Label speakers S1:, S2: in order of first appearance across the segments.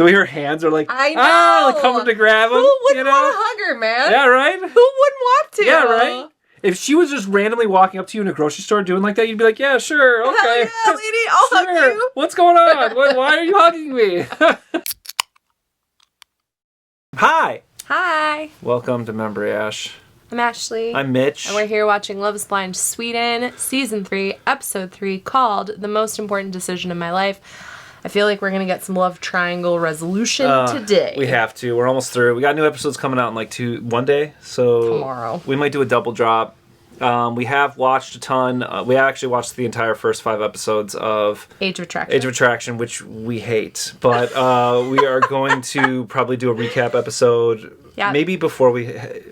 S1: The way her hands are like,
S2: I know.
S1: like coming to grab him.
S2: Who wouldn't want to hug her, man?
S1: Yeah, right?
S2: Who wouldn't want to?
S1: Yeah, right? If she was just randomly walking up to you in a grocery store doing like that, you'd be like, yeah, sure, okay.
S2: Hell yeah, lady, I'll hug you.
S1: What's going on? Why are you hugging me? Hi.
S2: Hi.
S1: Welcome to Member Ash.
S2: I'm Ashley.
S1: I'm Mitch.
S2: And we're here watching Love is Blind Sweden, Season 3, Episode 3, called The Most Important Decision in My Life. I feel like we're going to get some love triangle resolution today.
S1: We have to. We're almost through. We got new episodes coming out in like one day. So
S2: tomorrow.
S1: We might do a double drop. We have watched a ton. We actually watched the entire first 5 episodes of
S2: Age of Attraction,
S1: which we hate. But we are going to probably do a recap episode.
S2: Yep.
S1: Maybe before we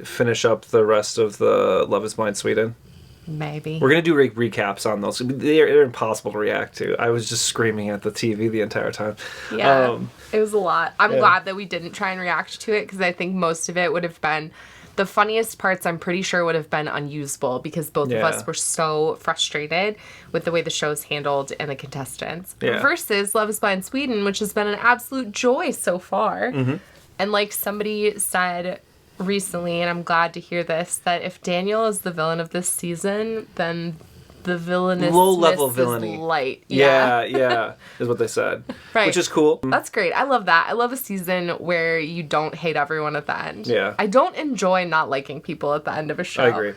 S1: finish up the rest of the Love is Blind Sweden.
S2: Maybe.
S1: We're going to do recaps on those. They're impossible to react to. I was just screaming at the TV the entire time.
S2: Yeah, it was a lot. I'm glad that we didn't try and react to it because I think most of it would have been... The funniest parts, I'm pretty sure, would have been unusable because both of us were so frustrated with the way the show's handled and the contestants.
S1: Yeah.
S2: Versus Love is Blind Sweden, which has been an absolute joy so far.
S1: Mm-hmm.
S2: And like somebody said recently, and I'm glad to hear this, that if Daniel is the villain of this season, then the villainous
S1: low-level villainy
S2: is light.
S1: Yeah, is what they said.
S2: Right.
S1: Which is cool.
S2: That's great. I love that. I love a season where you don't hate everyone at the end.
S1: Yeah.
S2: I don't enjoy not liking people at the end of a show.
S1: I agree.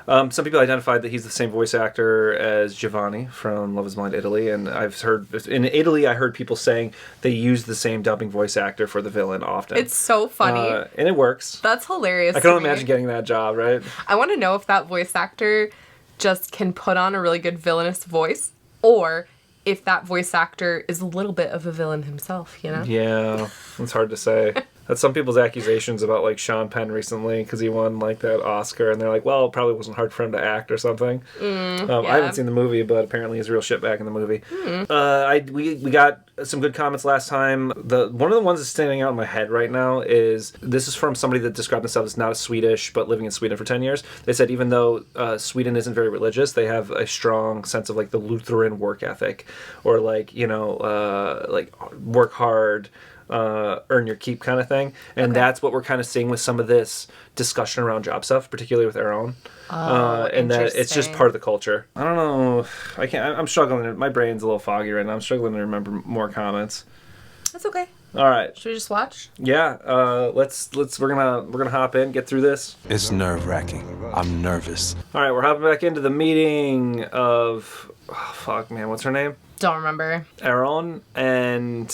S1: Some people identified that he's the same voice actor as Giovanni from Love is Blind Italy, and I've heard in Italy I heard people saying they use the same dubbing voice actor for the villain often.
S2: It's so funny.
S1: And it works.
S2: That's hilarious.
S1: I can only imagine getting that job, right?
S2: I want to know if that voice actor just can put on a really good villainous voice, or if that voice actor is a little bit of a villain himself, you know?
S1: Yeah, it's hard to say. That's some people's accusations about, like, Sean Penn recently, because he won, like, that Oscar, and they're like, well, it probably wasn't hard for him to act or something. I haven't seen the movie, but apparently he's real shit back in the movie. We got some good comments last time. One of the ones that's standing out in my head right now is, this is from somebody that described themselves as not a Swedish, but living in Sweden for 10 years. They said even though Sweden isn't very religious, they have a strong sense of, like, the Lutheran work ethic, or, like, you know, like, work hard, earn your keep kind of thing, and that's what we're kind of seeing with some of this discussion around job stuff, particularly with Aaron. And that it's just part of the culture. I don't know. I'm struggling. My brain's a little foggy right now. I'm struggling to remember more comments.
S2: That's okay.
S1: All right.
S2: Should we just watch?
S1: Yeah. We're gonna hop in, get through this.
S3: It's nerve-wracking. I'm nervous.
S1: All right, we're hopping back into the meeting of what's her name?
S2: Don't remember.
S1: Aaron and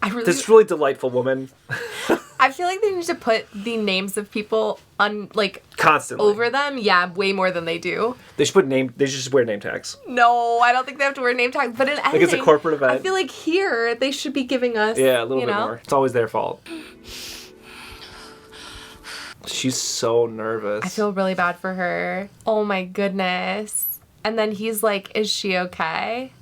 S2: this
S1: this really delightful woman.
S2: I feel like they need to put the names of people
S1: constantly
S2: over them. Yeah, way more than they do.
S1: They should They should just wear name tags.
S2: No, I don't think they have to wear name tags. But in editing,
S1: like it's a corporate event.
S2: I feel like here they should be giving us
S1: a little bit more. It's always their fault. She's so nervous.
S2: I feel really bad for her. Oh my goodness. And then he's like, "Is she okay?"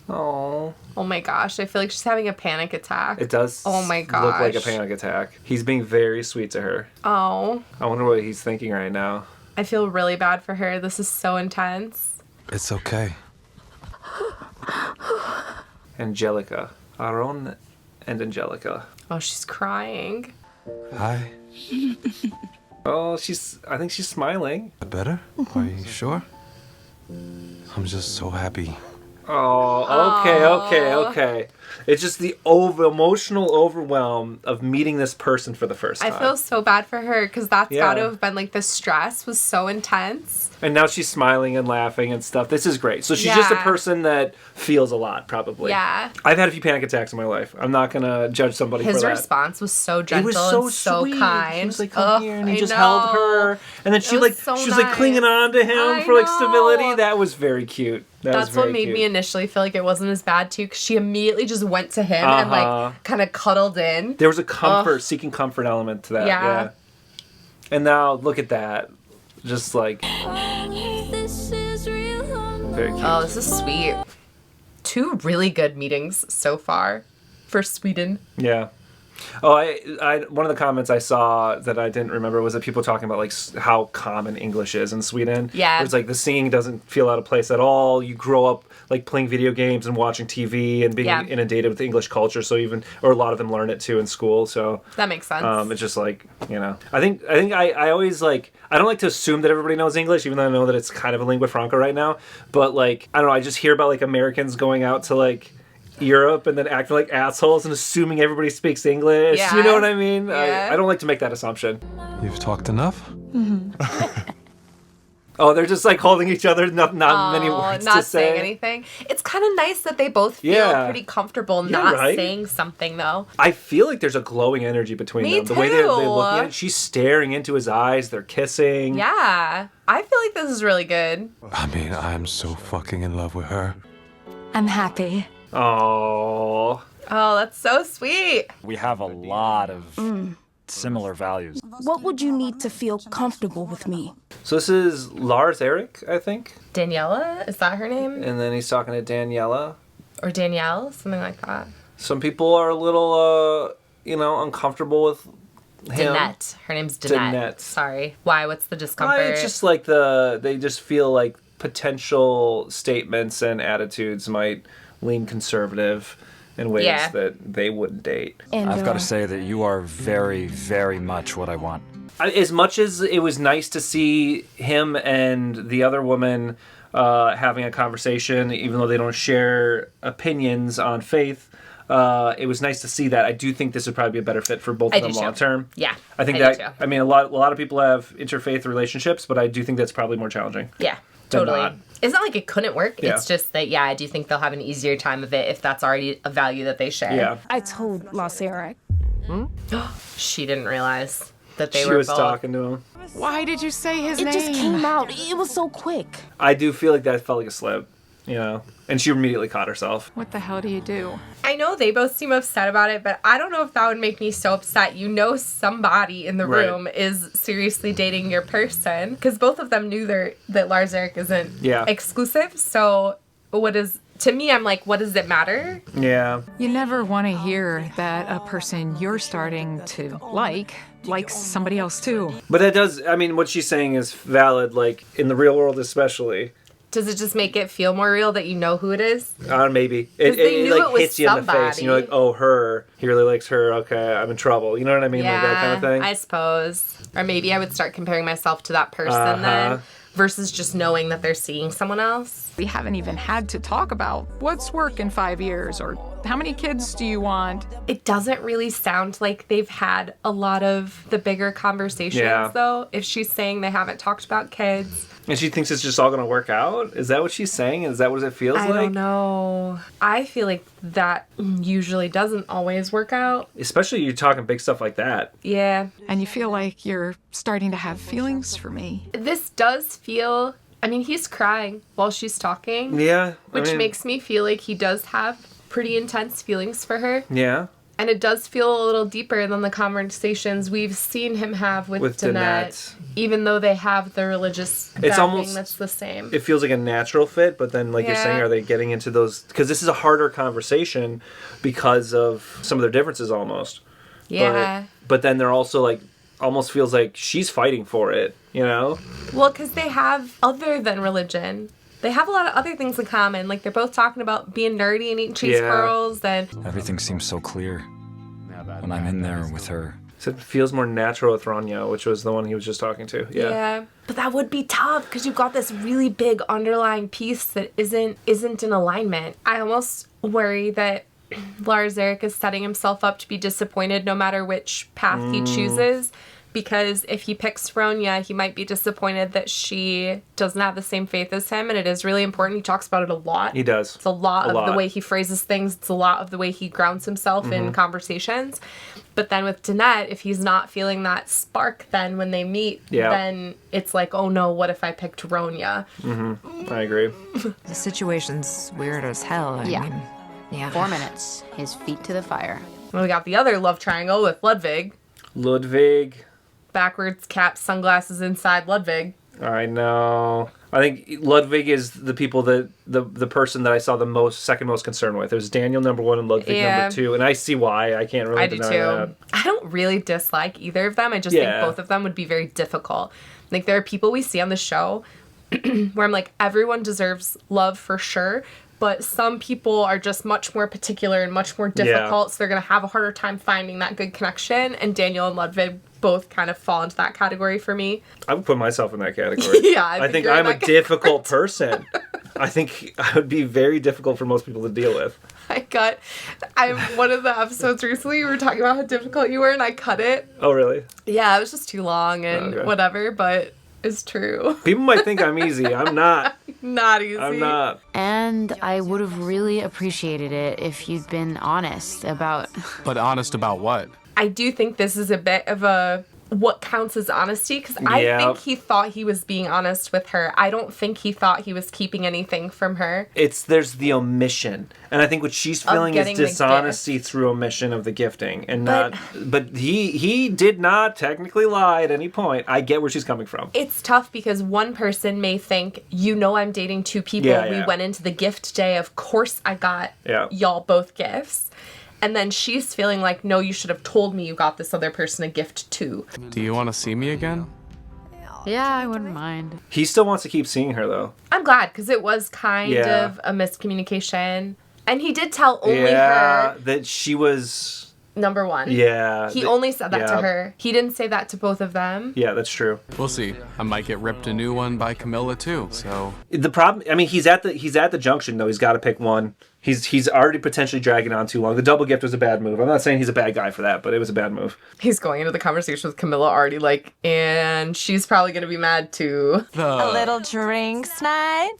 S2: Oh my gosh, I feel like she's having a panic attack.
S1: It does.
S2: Oh my gosh.
S1: Look like a panic attack. He's being very sweet to her.
S2: Oh.
S1: I wonder what he's thinking right now.
S2: I feel really bad for her. This is so intense.
S3: It's okay.
S1: Angelica. Aaron and Angelica.
S2: Oh, she's crying.
S3: Hi.
S1: Oh, I think she's smiling.
S3: Better? Are you sure? I'm just so happy.
S1: Oh, okay. It's just the emotional overwhelm of meeting this person for the first time.
S2: I feel so bad for her because that's got to have been like the stress was so intense.
S1: And now she's smiling and laughing and stuff. This is great. So she's just a person that feels a lot, probably.
S2: Yeah.
S1: I've had a few panic attacks in my life. I'm not going to judge somebody for that.
S2: His response was so gentle and so
S1: sweet.
S2: kind.
S1: He was like, come here, and he just held her. And then she was like clinging on to him for like stability. That was very cute.
S2: That's what made me initially feel like it wasn't as bad too, because she immediately just went to him and like kind of cuddled in.
S1: There was a seeking comfort element to that. Yeah. And now look at that, just like very cute.
S2: Oh, this is sweet. 2 really good meetings so far for Sweden.
S1: Yeah. Oh, one of the comments I saw that I didn't remember was that people talking about like how common English is in Sweden.
S2: Yeah.
S1: It's like the singing doesn't feel out of place at all. You grow up like playing video games and watching TV and being inundated with English culture. So or a lot of them learn it too in school. So
S2: that makes sense.
S1: It's just like, I think I always like, I don't like to assume that everybody knows English, even though I know that it's kind of a lingua franca right now. But like, I don't know, I just hear about like Americans going out to like Europe and then acting like assholes and assuming everybody speaks English.
S2: Yeah.
S1: You know what I mean?
S2: Yeah.
S1: I don't like to make that assumption.
S3: You've talked enough?
S1: Oh, they're just like holding each other, not many words to say.
S2: Not saying anything. It's kind of nice that they both feel pretty comfortable not saying something, though.
S1: I feel like there's a glowing energy between them.
S2: Too.
S1: The way they look at it, she's staring into his eyes, they're kissing.
S2: Yeah. I feel like this is really good.
S3: I mean, I'm so fucking in love with her.
S4: I'm happy.
S1: Oh.
S2: Oh, that's so sweet.
S5: We have a lot of similar values.
S4: What would you need to feel comfortable with me?
S1: So this is Lars Erik, I think.
S2: Daniela? Is that her name?
S1: And then he's talking to Daniela.
S2: Or Danielle? Something like that.
S1: Some people are a little, uncomfortable with him.
S2: Danette. Her name's Danette. Sorry. Why? What's the discomfort?
S1: It's just like they just feel like potential statements and attitudes might lean conservative in ways that they wouldn't date.
S4: And,
S5: I've got to say that you are very, very much what I want.
S1: As much as it was nice to see him and the other woman having a conversation, even though they don't share opinions on faith, it was nice to see that. I do think this would probably be a better fit for both of them long term.
S2: Yeah.
S1: I think I mean, a lot of people have interfaith relationships, but I do think that's probably more challenging.
S2: Yeah. Totally.
S1: Not.
S2: It's not like it couldn't work.
S1: Yeah.
S2: It's just that, I do think they'll have an easier time of it if that's already a value that they share.
S1: Yeah.
S4: I told Lars Erik.
S2: She didn't realize that they
S1: She
S2: were
S1: was
S2: both.
S1: talking to him.
S6: Why did you say his name?
S4: It just came out. It was so quick.
S1: I do feel like that felt like a slip, and she immediately caught herself.
S6: What the hell do you do?
S2: I know they both seem upset about it, but I don't know if that would make me so upset. Somebody in the room is seriously dating your person. Because both of them knew that Lars Erik isn't exclusive. So to me, I'm like, what does it matter?
S1: Yeah.
S6: You never want to hear that a person you're starting to likes somebody else too.
S1: But that does, I mean, what she's saying is valid, like, in the real world especially.
S2: Does it just make it feel more real that you know who it is?
S1: Maybe.
S2: They knew
S1: like
S2: it was
S1: hits you in the face. And you're like, oh, her. He really likes her. Okay, I'm in trouble. You know what I mean?
S2: Yeah,
S1: like that kind of thing.
S2: I suppose. Or maybe I would start comparing myself to that person then versus just knowing that they're seeing someone else.
S6: We haven't even had to talk about what's work in 5 years or how many kids do you want.
S2: It doesn't really sound like they've had a lot of the bigger conversations, though. If she's saying they haven't talked about kids.
S1: And she thinks it's just all going to work out? Is that what she's saying? Is that what it feels like?
S2: I don't know. I feel like that usually doesn't always work out.
S1: Especially you're talking big stuff like that.
S2: Yeah.
S6: And you feel like you're starting to have feelings for me.
S2: This does feel... I mean, he's crying while she's talking.
S1: Yeah.
S2: Which makes me feel like he does have pretty intense feelings for her.
S1: Yeah.
S2: And it does feel a little deeper than the conversations we've seen him have with Danette. Even though they have the religious backing that's the same.
S1: It feels like a natural fit, but then, like you're saying, are they getting into those... Because this is a harder conversation because of some of their differences almost.
S2: Yeah.
S1: But then they're also, like, almost feels like she's fighting for it, Well,
S2: because they have, other than religion... They have a lot of other things in common. Like, they're both talking about being nerdy and eating cheese curls. And
S5: everything seems so clear when I'm in there with her.
S1: So it feels more natural with Ronja, which was the one he was just talking to. Yeah.
S2: But that would be tough because you've got this really big underlying piece that isn't in alignment. I almost worry that Lars Erik is setting himself up to be disappointed no matter which path he chooses. Because if he picks Ronja, he might be disappointed that she doesn't have the same faith as him, and it is really important. He talks about it a lot.
S1: He does.
S2: It's a lot of the way he phrases things. It's a lot of the way he grounds himself in conversations. But then with Danette, if he's not feeling that spark then when they meet, then it's like, oh no, what if I picked Ronja?
S1: I agree.
S7: The situation's weird as hell. I mean, yeah.
S8: 4 minutes. His feet to the fire.
S2: And we got the other love triangle with Ludwig.
S1: Ludwig.
S2: Backwards cap, sunglasses inside Ludwig.
S1: I know. I think Ludwig is the people that the person that I saw the second most concern with. It was Daniel number 1 and Ludwig number 2, and I see why. I can't really deny that.
S2: I don't really dislike either of them. I just think both of them would be very difficult. Like, there are people we see on the show where I'm like, everyone deserves love for sure, but some people are just much more particular and much more difficult, so they're going to have a harder time finding that good connection, and Daniel and Ludwig both kind of fall into that category for me.
S1: I would put myself in that category. I think I'm a difficult person. I think I would be very difficult for most people to deal with.
S2: One of the episodes recently, we were talking about how difficult you were, and I cut it.
S1: Oh, really?
S2: Yeah, it was just too long and whatever, but it's true.
S1: People might think I'm easy. I'm not.
S2: Not easy.
S1: I'm not.
S8: And I would have really appreciated it if you'd been honest about...
S3: But honest about what?
S2: I do think this is a bit of a what counts as honesty, because I think he thought he was being honest with her. I don't think he thought he was keeping anything from her.
S1: There's the omission, and I think what she's feeling is dishonesty through omission of the gifting, and but he did not technically lie at any point. I get where she's coming from.
S2: It's tough because one person may think, I'm dating 2 people. We went into the gift day. Of course I got y'all both gifts. And then she's feeling like, no, you should have told me you got this other person a gift too.
S3: Do you want to see me again?
S8: Yeah, I wouldn't mind.
S1: He still wants to keep seeing her, though.
S2: I'm glad, because it was kind of a miscommunication. And he did tell only her
S1: that she was
S2: number 1.
S1: Yeah.
S2: He only said that to her. He didn't say that to both of them.
S1: Yeah, that's true.
S3: We'll see. I might get ripped a new one by Camilla too. So
S1: the problem, I mean, he's at the junction though. He's got to pick one. He's already potentially dragging on too long. The double gift was a bad move. I'm not saying he's a bad guy for that, but it was a bad move.
S2: He's going into the conversation with Camilla already like, and she's probably going to be mad too.
S9: A little drinks night?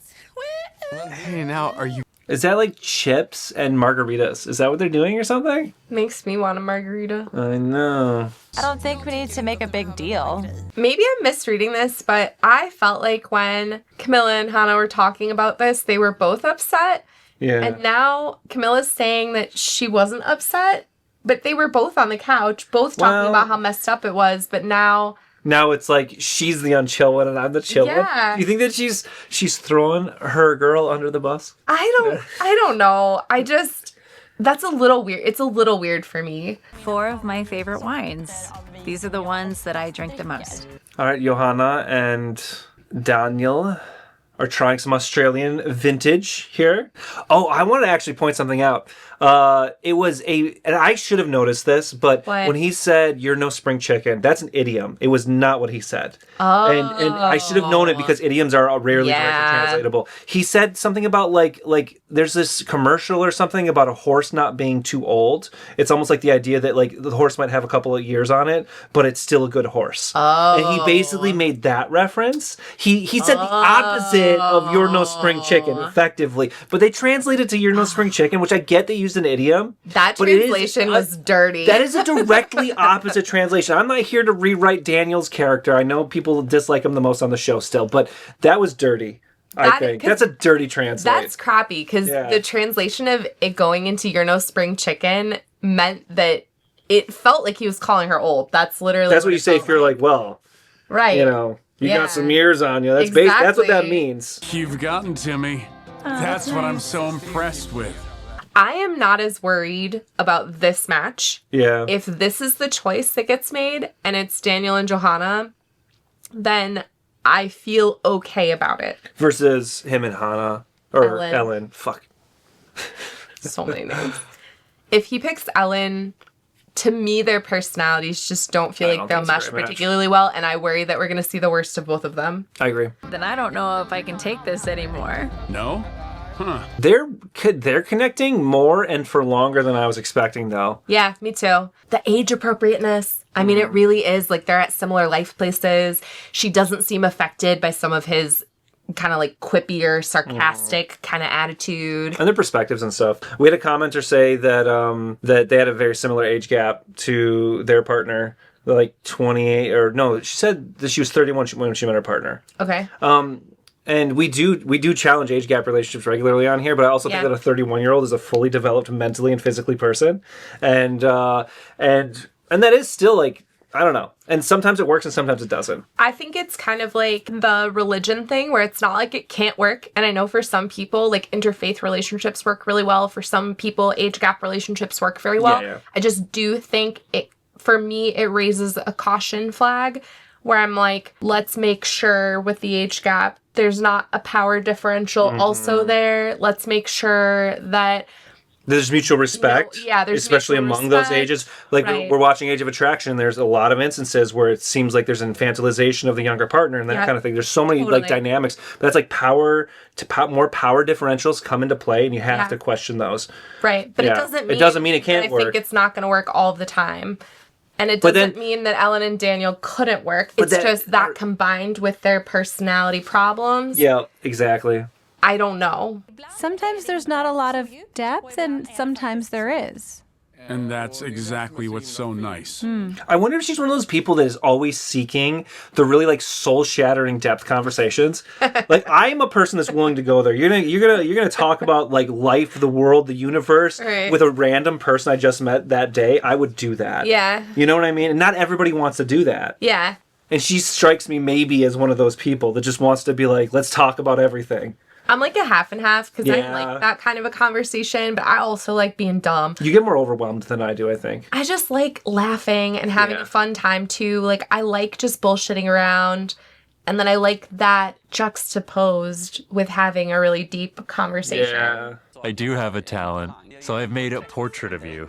S3: Hey, now, are you...
S1: Is that like chips and margaritas? Is that what they're doing or something?
S2: Makes me want a margarita.
S1: I know.
S9: I don't think we need to make a big deal.
S2: Maybe I'm misreading this, but I felt like when Camilla and Hannah were talking about this, they were both upset.
S1: Yeah.
S2: And now Camilla's saying that she wasn't upset, but they were both on the couch, both talking about how messed up it was, but now
S1: it's like she's the unchill one and I'm the chill one. Do you think that she's throwing her girl under the bus?
S2: I don't know. That's a little weird. It's a little weird for me.
S9: 4 of my favorite wines. These are the ones that I drink the most.
S1: All right, Johanna and Daniel are trying some Australian vintage here. Oh, I want to actually point something out. It was and I should have noticed this, but when he said, "You're no spring chicken," that's an idiom. It was not what he said.
S2: Oh.
S1: And I should have known it because idioms are rarely directly translatable. He said something about like there's this commercial or something about a horse not being too old. It's almost like the idea that like the horse might have a couple of years on it, but it's still a good horse.
S2: Oh.
S1: And he basically made that reference. He said the opposite of "You're no spring chicken" effectively, but they translated to "You're no spring chicken," which I get they used an idiom.
S2: That translation was dirty.
S1: That is a directly opposite translation. I'm not here to rewrite Daniel's character. I know people dislike him the most on the show still, but that was dirty. I think that's a dirty translate.
S2: That's crappy because the translation of it going into "You're no spring chicken" meant that it felt like he was calling her old. That's literally
S1: what you say if you're like, well,
S2: right,
S1: you got some years on you. That's that's what that means.
S5: You've gotten to me. That's what I'm so impressed with.
S2: I am not as worried about this match.
S1: Yeah.
S2: If this is the choice that gets made and it's Daniel and Johanna, then I feel okay about it.
S1: Versus him and Hannah. Or Ellen. Fuck.
S2: So many names. If he picks Ellen, to me, their personalities just don't feel like they'll mesh particularly well, and I worry that we're going to see the worst of both of them.
S1: I agree.
S9: Then I don't know if I can take this anymore.
S5: No? Huh.
S1: They're connecting more and for longer than I was expecting, though.
S2: Yeah, me too. The age appropriateness. I mean, it really is. Like, they're at similar life places. She doesn't seem affected by some of his kind of like quippier, sarcastic kind of attitude.
S1: And their perspectives and stuff. We had a commenter say that that they had a very similar age gap to their partner. Like 28, or no, she said that she was 31 when she met her partner.
S2: Okay.
S1: And we do challenge age gap relationships regularly on here, but I also think that a 31-year-old is a fully developed mentally and physically person, and that is still like I don't know. And sometimes it works and sometimes it doesn't.
S2: I think it's kind of like the religion thing where it's not like it can't work. And I know for some people, like interfaith relationships work really well. For some people, age gap relationships work very well.
S1: Yeah.
S2: I just do think for me, it raises a caution flag where I'm like, let's make sure with the age gap, there's not a power differential also there. Let's make sure that
S1: there's mutual respect,
S2: there's
S1: especially
S2: mutual
S1: among
S2: respect.
S1: those ages. Like, we're watching Age of Attraction, there's a lot of instances where it seems like there's infantilization of the younger partner and that kind of thing. There's so many like dynamics. But that's like more power differentials come into play, and you have to question those.
S2: Right, but it doesn't mean
S1: it can't work.
S2: I think it's not going to work all the time. And it doesn't mean that Ellen and Daniel couldn't work. It's just that combined with their personality problems.
S1: Yeah, exactly.
S2: I don't know.
S10: Sometimes there's not a lot of depth, and sometimes there is.
S11: And that's exactly what's so nice.
S1: I wonder if she's one of those people that is always seeking the really like soul-shattering depth conversations. Like, I'm a person that's willing to go there. You're gonna talk about like life, the world, the universe with a random person I just met that day. I would do that.
S2: Yeah.
S1: You know what I mean? And not everybody wants to do that.
S2: Yeah.
S1: And she strikes me maybe as one of those people that just wants to be like, let's talk about everything.
S2: I'm like a half and half because I like that kind of a conversation, but I also like being dumb.
S1: You get more overwhelmed than I do, I think.
S2: I just like laughing and having a fun time too. Like, I like just bullshitting around, and then I like that juxtaposed with having a really deep conversation.
S1: Yeah.
S5: I do have a talent, so I've made a portrait of you.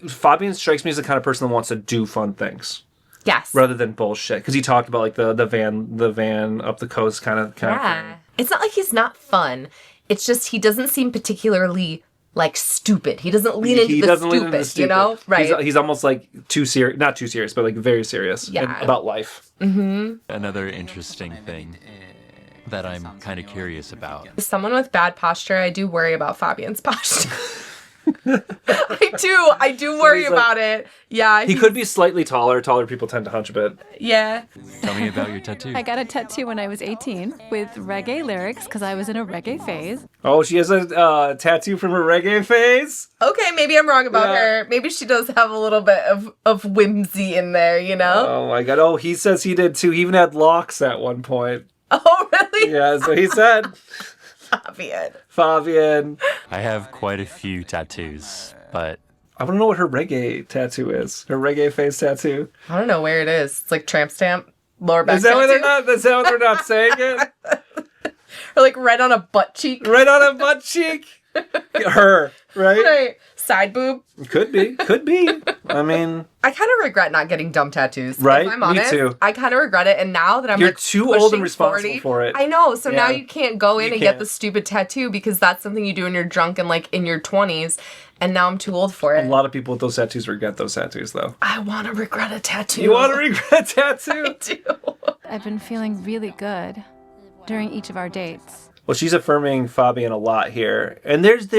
S1: Fabian strikes me as the kind of person that wants to do fun things.
S2: Yes.
S1: Rather than bullshit, because he talked about like the van up the coast kind of thing.
S2: It's not like he's not fun. It's just he doesn't seem particularly like stupid. He doesn't lean into the stupid, you know? Right.
S1: He's almost like too serious, not too serious, but like very serious about life.
S2: Mm-hmm.
S5: Another interesting thing that I'm kind of curious about.
S2: As someone with bad posture, I do worry about Fabian's posture. I do worry about it. Yeah.
S1: He could be slightly taller. Taller people tend to hunch a bit.
S2: Yeah.
S5: Tell me about your tattoo.
S10: I got a tattoo when I was 18 with reggae lyrics because I was in a reggae phase.
S1: Oh, she has a tattoo from her reggae phase?
S2: Okay, maybe I'm wrong about her. Maybe she does have a little bit of whimsy in there, you know?
S1: Oh my god. Oh, he says he did too. He even had locks at one point.
S2: Oh, really?
S1: Yeah, so he said. Fabian.
S5: I have quite a few tattoos, but
S1: I want to know what her reggae tattoo is. Her reggae face tattoo.
S2: I don't know where it is. It's like tramp stamp, lower back.
S1: Is that why they're not saying it?
S2: Or like right on a butt cheek.
S1: Right on a butt cheek. Her, right?
S2: Right. Side boob.
S1: Could be. I mean,
S2: I kind of regret not getting dumb tattoos.
S1: Right?
S2: If I'm honest,
S1: Me too.
S2: I kind of regret it. And now that I'm
S1: You're too old and responsible
S2: 40,
S1: for it.
S2: I know. So now
S1: Yeah.
S2: you can't go in
S1: You
S2: and
S1: can't.
S2: get the stupid tattoo because that's something you do when you're drunk and like in your 20s. And now I'm too old for it.
S1: A lot of people with those tattoos regret those tattoos, though.
S2: I want to regret a tattoo.
S1: You want to regret a tattoo?
S2: I do.
S10: I've been feeling really good during each of our dates.
S1: Well, she's affirming Fabian a lot here, and there's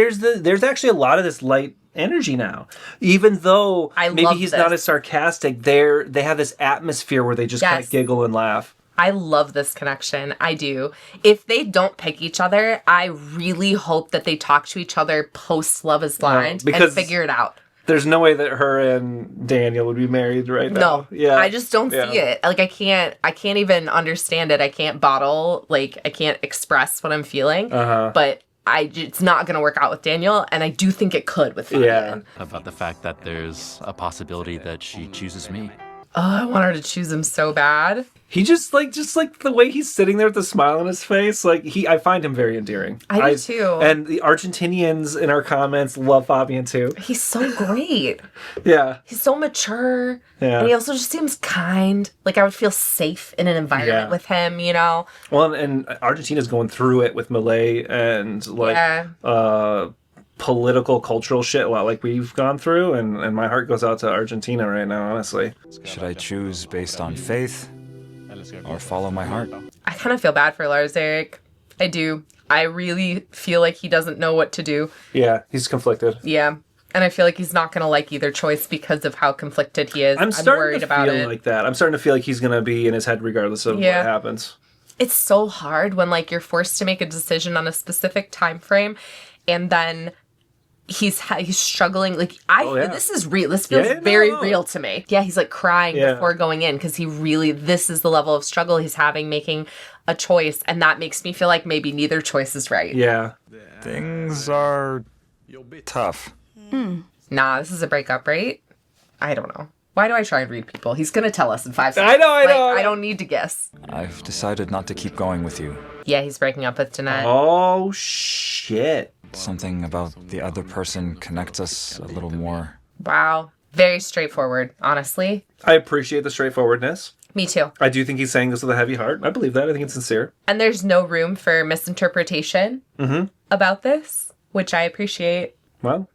S1: actually a lot of this light energy now. Even though maybe he's not as sarcastic, they have this atmosphere where they just kind of giggle and laugh.
S2: I love this connection. I do. If they don't pick each other, I really hope that they talk to each other post Love is Blind and figure it out.
S1: There's no way that her and Daniel would be married right now.
S2: No.
S1: Yeah.
S2: I just don't see it. Like I can't even understand it. I can't I can't express what I'm feeling. But it's not going to work out with Daniel, and I do think it could with Fabian.
S1: Yeah.
S5: about the fact that there's a possibility that she chooses me.
S2: Oh, I want her to choose him so bad.
S1: He just like the way he's sitting there with the smile on his face, like I find him very endearing.
S2: I do too.
S1: And the Argentinians in our comments love Fabian too.
S2: He's so great.
S1: Yeah.
S2: He's so mature.
S1: Yeah.
S2: And he also just seems kind. Like I would feel safe in an environment with him, you know?
S1: Well, and Argentina's going through it with Malay and like political, cultural shit a lot like we've gone through, and my heart goes out to Argentina right now, honestly.
S3: Should I choose based on faith or follow my heart?
S2: I kind of feel bad for Lars Erik. I do. I really feel like he doesn't know what to do.
S1: Yeah, he's conflicted.
S2: Yeah. And I feel like he's not going to like either choice because of how conflicted he is. I'm worried about it.
S1: Like that. I'm starting to feel like he's going to be in his head regardless of what happens.
S2: It's so hard when like you're forced to make a decision on a specific time frame, and then he's struggling. Like this is real. This feels very real to me. Yeah, he's like crying before going in because this is the level of struggle he's having making a choice, and that makes me feel like maybe neither choice is right.
S1: Yeah.
S3: Things are tough.
S2: Nah, this is a breakup, right? I don't know. Why do I try and read people? He's gonna tell us in 5 seconds.
S1: I know.
S2: I don't need to guess.
S3: I've decided not to keep going with you.
S2: Yeah, he's breaking up with Danette.
S1: Oh, shit.
S3: Something about the other person connects us a little more.
S2: Wow. Very straightforward, honestly.
S1: I appreciate the straightforwardness.
S2: Me too.
S1: I do think he's saying this with a heavy heart. I believe that. I think it's sincere.
S2: And there's no room for misinterpretation about this, which I appreciate.
S1: Well,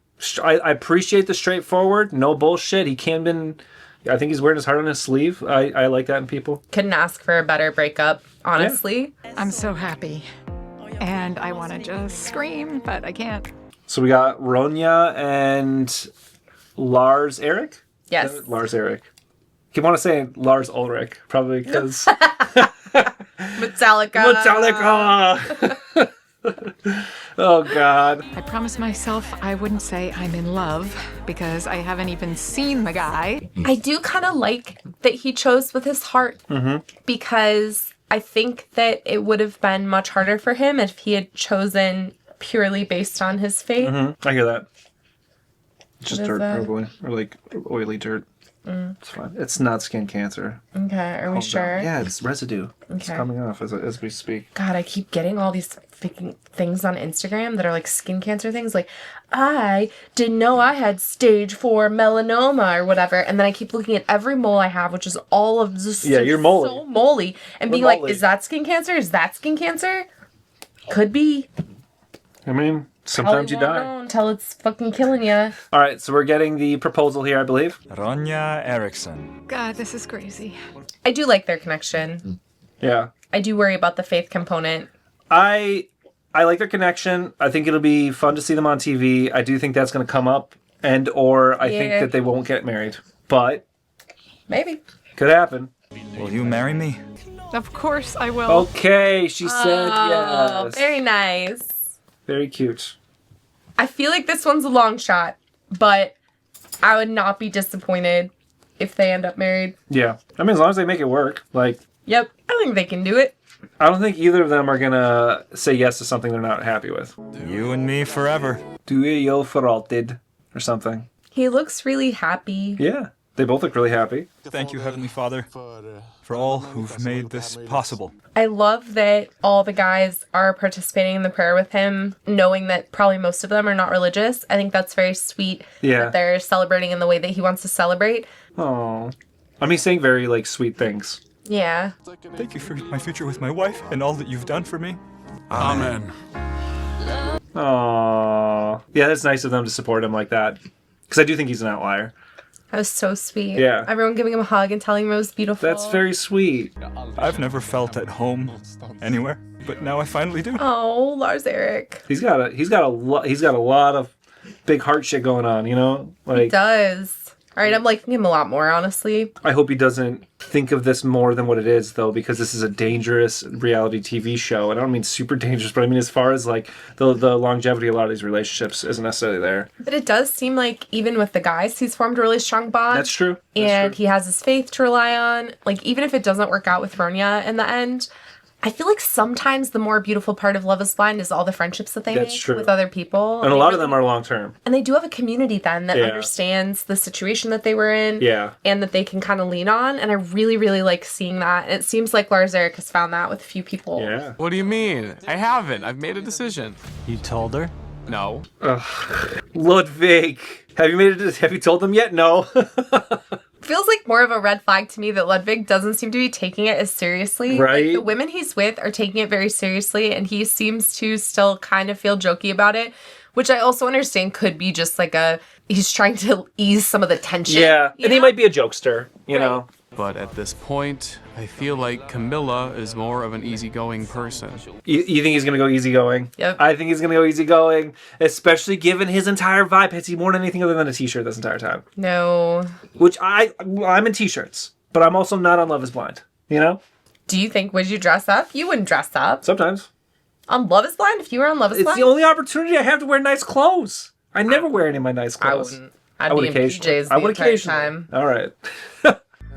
S1: I appreciate the straightforward, no bullshit. I think he's wearing his heart on his sleeve. I like that in people.
S2: Couldn't ask for a better breakup, honestly.
S6: Yeah. I'm so happy. And I want to just scream, but I can't.
S1: So we got Ronya and Lars Eric?
S2: Yes.
S1: Lars Eric. I want to say Lars Ulrich, probably because...
S2: Metallica!
S1: Oh, God.
S6: I promised myself I wouldn't say I'm in love because I haven't even seen the guy.
S2: I do kind of like that he chose with his heart because I think that it would have been much harder for him if he had chosen purely based on his faith.
S1: I hear that. It's just dirt,
S2: that?
S1: probably. Or like oily dirt. It's fine. It's not skin cancer.
S2: Okay, are we sure?
S1: Yeah, it's residue.
S2: Okay.
S1: It's coming off as we speak.
S2: God, I keep getting all these freaking things on Instagram that are like skin cancer things. Like, I didn't know I had stage 4 melanoma or whatever. And then I keep looking at every mole I have, which is all of this.
S1: Yeah, you're moly.
S2: So moly. And being like, is that skin cancer? Is that skin cancer? Could be.
S1: I mean, sometimes you die.
S2: Until it's fucking killing you.
S1: All right, so we're getting the proposal here, I believe.
S3: Ronya Eriksson.
S6: God, this is crazy.
S2: I do like their connection.
S1: Yeah.
S2: I do worry about the faith component.
S1: I like their connection. I think it'll be fun to see them on TV. I do think that's going to come up, or I think that they won't get married. But
S2: maybe.
S1: Could happen.
S3: Will you marry me?
S6: Of course I will.
S1: Okay, she said yes.
S2: Very nice.
S1: Very cute.
S2: I feel like this one's a long shot, but I would not be disappointed if they end up married.
S1: Yeah. I mean, as long as they make it work.
S2: Yep. I think they can do it.
S1: I don't think either of them are going to say yes to something they're not happy with.
S3: You and me forever.
S1: Du är jag för alltid. Or something.
S2: He looks really happy.
S1: Yeah. They both look really happy.
S3: Thank you, Heavenly Father, for all who've made this possible.
S2: I love that all the guys are participating in the prayer with him, knowing that probably most of them are not religious. I think that's very sweet that they're celebrating in the way that he wants to celebrate.
S1: Oh. I mean, saying very, sweet things.
S2: Yeah.
S3: Thank you for my future with my wife and all that you've done for me.
S11: Amen.
S1: Aww. Yeah, that's nice of them to support him like that. Because I do think he's an outlier.
S2: That was so sweet.
S1: Yeah.
S2: Everyone giving him a hug and telling him it was beautiful.
S1: That's very sweet.
S3: I've never felt at home anywhere, but now I finally do.
S2: Oh, Lars Eric.
S1: He's got a lot of big heart shit going on, you know?
S2: He does. All right, I'm liking him a lot more, honestly.
S1: I hope he doesn't think of this more than what it is, though, because this is a dangerous reality TV show. And I don't mean super dangerous, but I mean as far as the longevity of a lot of these relationships isn't necessarily there.
S2: But it does seem like even with the guys, he's formed a really strong bond.
S1: That's true.
S2: He has his faith to rely on. Even if it doesn't work out with Ronya in the end, I feel like sometimes the more beautiful part of Love is Blind is all the friendships that they make with other people.
S1: And a lot of them are long term.
S2: And they do have a community then that understands the situation that they were in.
S1: Yeah.
S2: And that they can kind of lean on. And I really, really like seeing that. And it seems like Lars Eric has found that with a few people.
S1: Yeah.
S12: What do you mean? I haven't. I've made a decision.
S5: You told her?
S12: No.
S1: Ludwig. Have you told them yet? No.
S2: Feels like more of a red flag to me that Ludwig doesn't seem to be taking it as seriously.
S1: Right.
S2: The women he's with are taking it very seriously, and he seems to still kind of feel jokey about it, which I also understand could be just he's trying to ease some of the tension.
S1: Yeah, and he might be a jokester, you know.
S12: But at this point, I feel like Camilla is more of an easygoing person.
S1: You think he's going to go easygoing?
S2: Yep.
S1: I think he's going to go easygoing, especially given his entire vibe. Has he worn anything other than a t-shirt this entire time?
S2: No.
S1: Which I'm in t-shirts, but I'm also not on Love is Blind, you know?
S2: Do you think, would you dress up? You wouldn't dress up.
S1: Sometimes.
S2: On Love is Blind? If you were on Love is Blind?
S1: It's the only opportunity I have to wear nice clothes. I never wear any of my nice clothes.
S2: I wouldn't. I'd be in PJs the entire time.
S1: All right.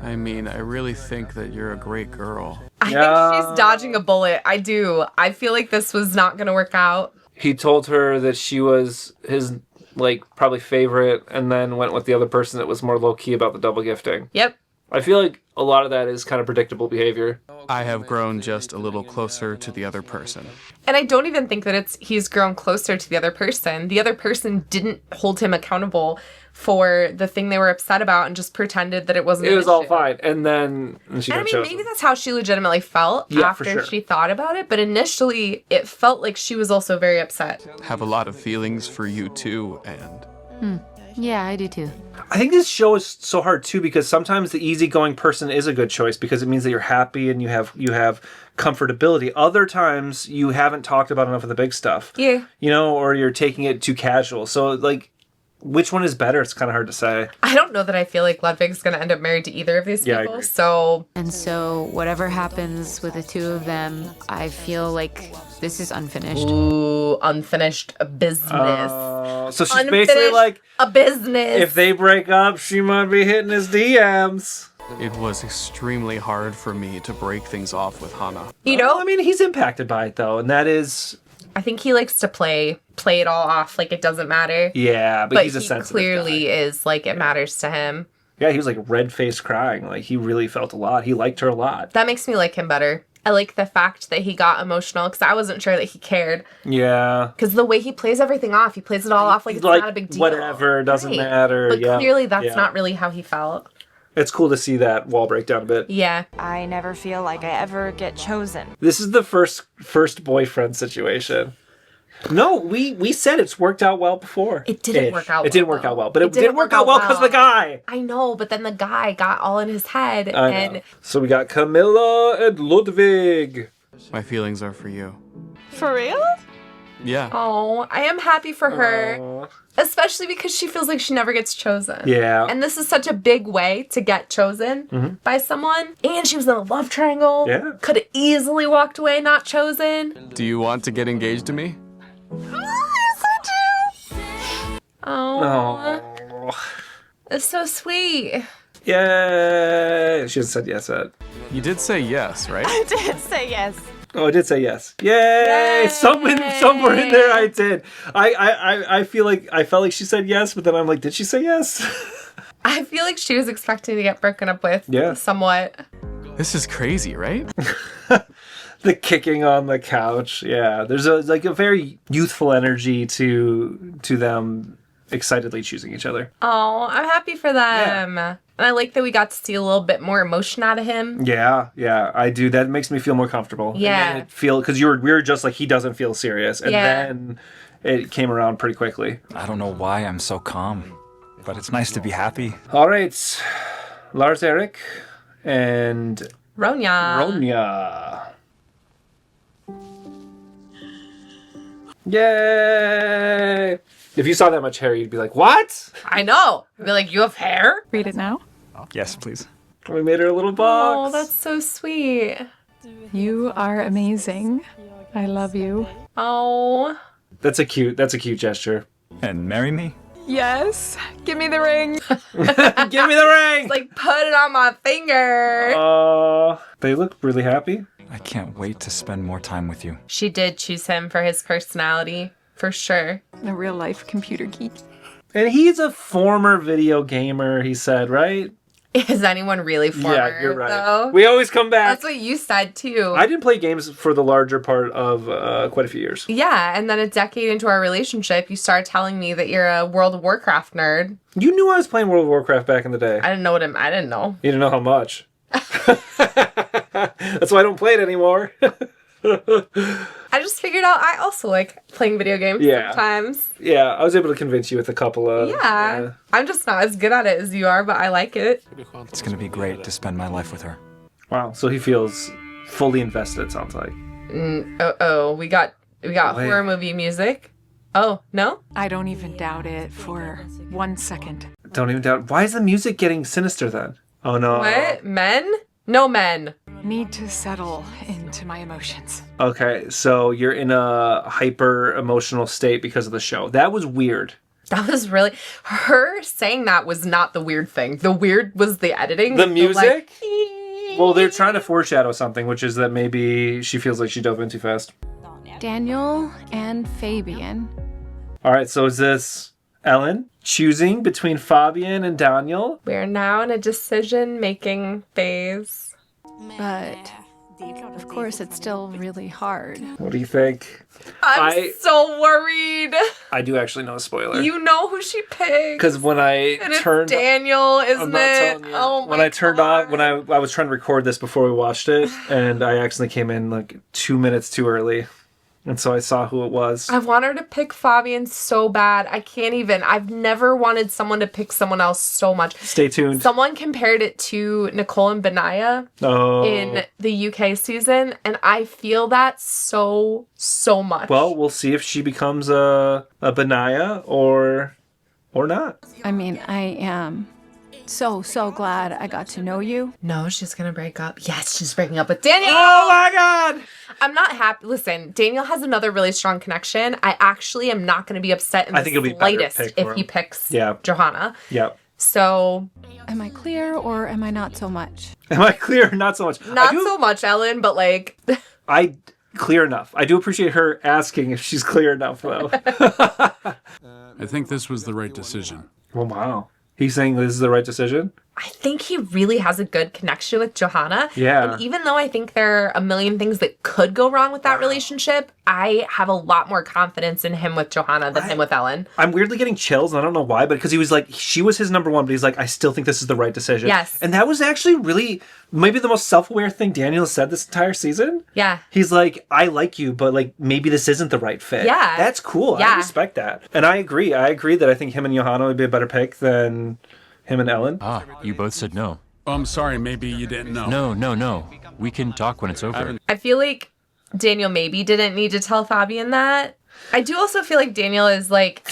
S12: I mean, I really think that you're a great girl.
S2: I think she's dodging a bullet. I do. I feel like this was not going to work out.
S1: He told her that she was his, like, probably favorite, and then went with the other person that was more low-key about the double gifting.
S2: Yep.
S1: I feel like a lot of that is kind of predictable behavior.
S12: I have grown just a little closer to the other person.
S2: And I don't even think that he's grown closer to the other person. The other person didn't hold him accountable for the thing they were upset about and just pretended that it wasn't
S1: It was all fine. And then she got chosen.
S2: Maybe that's how she legitimately felt after she thought about it. But initially, it felt like she was also very upset.
S12: Have a lot of feelings for you too, and...
S8: Yeah, I do too.
S1: I think this show is so hard too because sometimes the easygoing person is a good choice because it means that you're happy and you have comfortability. Other times you haven't talked about enough of the big stuff.
S2: Yeah.
S1: You know, or you're taking it too casual. So like, which one is better? It's kind of hard to say.
S2: I don't know that I feel like Ludwig's going to end up married to either of these people. I agree.
S8: So whatever happens with the two of them, I feel like this is unfinished.
S2: Ooh, unfinished business.
S1: So she's basically like
S2: a business.
S1: If they break up, she might be hitting his DMs.
S12: It was extremely hard for me to break things off with Hannah.
S2: You know,
S1: I mean, he's impacted by it though, and that is.
S2: I think he likes to play it all off like it doesn't matter.
S1: Yeah, but he's a sensitive
S2: clearly
S1: guy.
S2: Is like it matters to him.
S1: Yeah, he was like red-faced crying. Like he really felt a lot. He liked her a lot.
S2: That makes me like him better. I like the fact that he got emotional because I wasn't sure that he cared.
S1: Yeah.
S2: Because the way he plays everything off, he plays it all off like it's not a big deal.
S1: Whatever, doesn't matter.
S2: But clearly that's not really how he felt.
S1: It's cool to see that wall break down a bit.
S2: Yeah.
S9: I never feel like I ever get chosen.
S1: This is the first boyfriend situation. No, we said it's worked out well before.
S2: It didn't work out well.
S1: It didn't work out well. But it didn't work out well because of the guy.
S2: I know, but then the guy got all in his head.
S1: So we got Camilla and Ludwig.
S12: My feelings are for you.
S9: For real?
S12: Yeah.
S2: Oh, I am happy for her. Especially because she feels like she never gets chosen.
S1: Yeah.
S2: And this is such a big way to get chosen by someone. And she was in a love triangle.
S1: Yeah.
S2: Could have easily walked away not chosen.
S12: Do you want to get engaged to me?
S2: Yes, I do. Oh. It's so sweet.
S1: Yay. She hasn't said yes yet.
S12: You did say yes, right?
S9: I did say yes.
S1: Oh, I did say yes. Yay! Somewhere in there I did. I felt like she said yes, but then I'm like, did she say yes?
S2: I feel like she was expecting to get broken up with.
S1: Yeah.
S2: Somewhat.
S12: This is crazy, right?
S1: The kicking on the couch. Yeah. There's a very youthful energy to them excitedly choosing each other.
S2: Oh, I'm happy for them. Yeah. And I like that we got to see a little bit more emotion out of him.
S1: Yeah, I do. That makes me feel more comfortable.
S2: Yeah.
S1: Because we were just like, he doesn't feel serious. And then it came around pretty quickly.
S13: I don't know why I'm so calm, but it's nice to be happy.
S1: All right. Lars Erik and
S2: Ronja.
S1: Yay! If you saw that much hair, you'd be like, what?
S2: I know. I'd be like, you have hair?
S10: Read it now.
S13: Yes, please.
S1: We made her a little box.
S2: Oh, that's so sweet.
S10: You are amazing. I love you.
S2: Oh.
S1: That's a cute gesture.
S13: And marry me?
S10: Yes. Give me the ring.
S1: Give me the ring.
S2: It's like, put it on my finger.
S1: They look really happy.
S13: I can't wait to spend more time with you.
S2: She did choose him for his personality, for sure.
S10: A real life computer geek.
S1: And he's a former video gamer, he said, right?
S2: Is anyone really former?
S1: Yeah, you're right.
S2: Though?
S1: We always come back.
S2: That's what you said, too.
S1: I didn't play games for the larger part of quite a few years.
S2: Yeah, and then a decade into our relationship, you started telling me that you're a World of Warcraft nerd.
S1: You knew I was playing World of Warcraft back in the day.
S2: I didn't know I didn't know.
S1: You didn't know how much. That's why I don't play it anymore.
S2: I just figured out I also like playing video games sometimes.
S1: Yeah, I was able to convince you with a couple of...
S2: Yeah. I'm just not as good at it as you are, but I like it.
S13: It's going to be great to spend my life with her.
S1: Wow, so he feels fully invested, it sounds like.
S2: We got horror movie music. Oh, no?
S6: I don't even doubt it for 1 second.
S1: Don't even doubt. Why is the music getting sinister then? Oh, no.
S2: What? Men? No men.
S6: Need to settle into my emotions.
S1: Okay, so you're in a hyper emotional state because of the show. That was weird.
S2: That was really... Her saying that was not the weird thing. The weird was the editing.
S1: The music? Well, they're trying to foreshadow something, which is that maybe she feels like she dove in too fast.
S10: Daniel and Fabian.
S1: All right, so is this Ellen choosing between Fabian and Daniel?
S2: We're now in a decision-making phase.
S10: But, of course, it's still really hard.
S1: What do you think?
S2: I'm so worried.
S1: I do actually know a spoiler.
S2: You know who she picked.
S1: Because when I turned...
S2: Daniel, isn't it? Oh,
S1: when I turned off, when I was trying to record this before we watched it, and I accidentally came in like 2 minutes too early. And so I saw who it was.
S2: I want her to pick Fabian so bad. I can't even. I've never wanted someone to pick someone else so much.
S1: Stay tuned.
S2: Someone compared it to Nicole and Benaya in the UK season, and I feel that so much.
S1: Well, we'll see if she becomes a Benaya or not.
S10: I mean, I am so glad I got to know you.
S2: No, she's gonna break up. Yes, she's breaking up with Daniel.
S1: Oh my God!
S2: I'm not happy. Listen, Daniel has another really strong connection. I actually am not going to be upset in the slightest if he picks Johanna.
S1: Yep.
S2: So...
S10: Am I clear or am I not so much?
S1: Am I clear or not so much?
S2: Not so much, Ellen, but like...
S1: Clear enough. I do appreciate her asking if she's clear enough, though.
S11: I think this was the right decision.
S1: Oh, wow. He's saying this is the right decision?
S2: I think he really has a good connection with Johanna.
S1: Yeah.
S2: And even though I think there are a million things that could go wrong with that relationship, I have a lot more confidence in him with Johanna than him with Ellen.
S1: I'm weirdly getting chills, and I don't know why, but because he was like, she was his number one, but he's like, I still think this is the right decision.
S2: Yes.
S1: And that was actually really maybe the most self-aware thing Daniel has said this entire season.
S2: Yeah.
S1: He's like, I like you, but like maybe this isn't the right fit.
S2: Yeah.
S1: That's cool.
S2: Yeah.
S1: I respect that. And I agree. I agree that I think him and Johanna would be a better pick than him and Ellen.
S5: Ah, you both said no.
S11: Oh, I'm sorry, maybe you didn't know.
S5: No. We can talk when it's over.
S2: I feel like Daniel maybe didn't need to tell Fabian that. I do also feel like Daniel is like